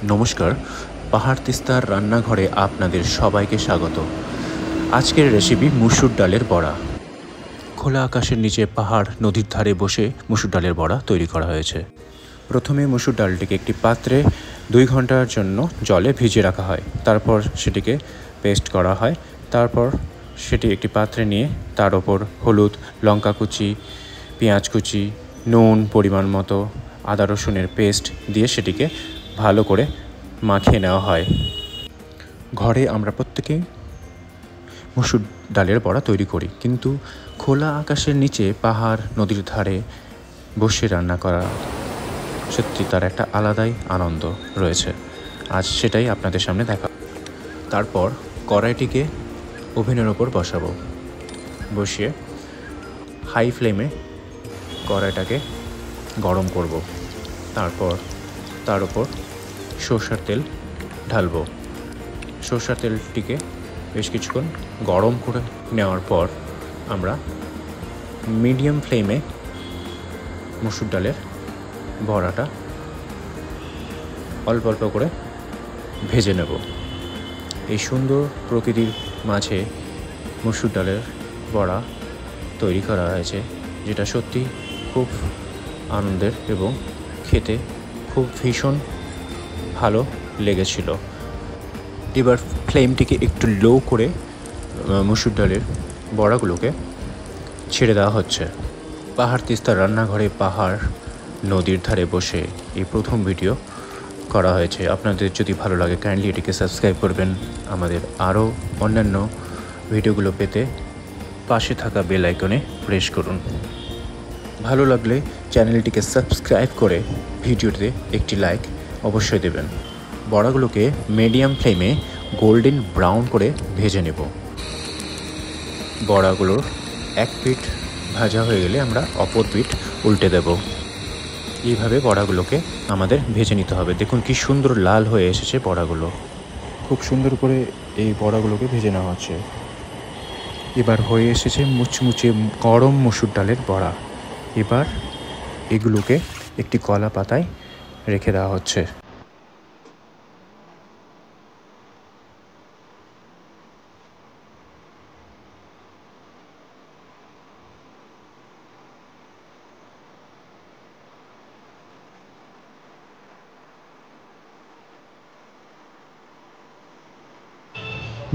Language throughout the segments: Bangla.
নমস্কার, পাহাড় তিস্তার রান্নাঘরে আপনাদের সবাইকে স্বাগত। আজকের রেসিপি মুসুর ডালের বড়া। খোলা আকাশের নিচে পাহাড় নদীর ধারে বসে মুসুর ডালের বড়া তৈরি করা হয়েছে। প্রথমে মুসুর ডালটিকে একটি পাত্রে 2 ঘন্টার জন্য জলে ভিজিয়ে রাখা হয়। তারপর সেটিকে পেস্ট করা হয়। তারপর সেটি একটি পাত্রে নিয়ে তার ওপর হলুদ, লঙ্কা কুচি, পেঁয়াজ কুচি, নুন পরিমাণ মতো, আদা রসুনের পেস্ট দিয়ে সেটিকে ভালো করে মাখিয়ে নেওয়া হয়। ঘরে আমরা প্রত্যেকেই মুসুর ডালের বড়া তৈরি করি, কিন্তু খোলা আকাশের নিচে পাহাড় নদীর ধারে বসে রান্না করা সত্যি তার একটা আলাদাই আনন্দ রয়েছে। আজ সেটাই আপনাদের সামনে দেখা। তারপর কড়াইটিকে ওভেনের ওপর বসাবো। বসিয়ে হাই ফ্লেমে কড়াইটাকে গরম করব। তারপর তার উপর সরষের তেল ঢালবো। সরষের তেলটিকে বেশ কিছুক্ষণ গরম করে নেওয়ার পর আমরা মিডিয়াম ফ্লেমে মুসুর ডালের বড়াটা অল্প অল্প করে ভেজে নেব। এই সুন্দর প্রকৃতির মাঝে মুসুর ডালের বড়া তৈরি করা হয়েছে, যেটা সত্যি খুব আনন্দের এবং খেতে খুব ভীষণ ভালো লেগেছিল। এবার ফ্লেমটিকে একটু লো করে মুসুর ডালের বড়াগুলোকে ছেড়ে দেওয়া হচ্ছে। পাহাড় তিস্তার রান্নাঘরে পাহাড় নদীর ধারে বসে এই প্রথম ভিডিও করা হয়েছে। আপনাদের যদি ভালো লাগে কাইন্ডলি এটিকে সাবস্ক্রাইব করবেন। আমাদের আরও অন্যান্য ভিডিওগুলো পেতে পাশে থাকা বেল আইকনে প্রেস করুন। ভালো লাগলে চ্যানেলটিকে সাবস্ক্রাইব করে ভিডিওতে একটি লাইক অবশ্যই দেবেন। বড়াগুলোকে মিডিয়াম ফ্লেমে গোল্ডেন ব্রাউন করে ভেজে নেব। বড়াগুলোর এক পিঠ ভাজা হয়ে গেলে আমরা অপর পিঠ উল্টে দেব। এইভাবে বড়াগুলোকে আমাদের ভেজে নিতে হবে। দেখুন কি সুন্দর লাল হয়ে এসেছে বড়াগুলো। খুব সুন্দর করে এই বড়াগুলোকে ভেজে নেওয়া হচ্ছে। এবার হয়ে এসেছে মুচমুচে গরম মুসুর ডালের বড়া। এবার এগুলোকে একটি কলা পাতায় রেখে দেওয়া হচ্ছে।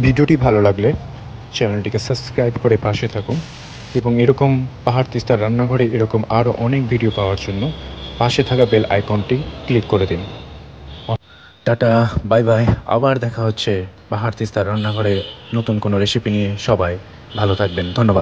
ভিডিওটি ভালো লাগলে চ্যানেলটিকে সাবস্ক্রাইব করে পাশে থাকুন এবং এরকম পাহাড় তিস্তার রান্নাঘরে এরকম আরও অনেক ভিডিও পাওয়ার জন্য পাশে থাকা বেল আইকনটি ক্লিক করে দিন। Tata, bye bye. আবার দেখা হচ্ছে পাহাড় তিস্তার রান্নাঘরে নতুন কোনো রেসিপি নিয়ে। সবাই ভালো থাকবেন। ধন্যবাদ।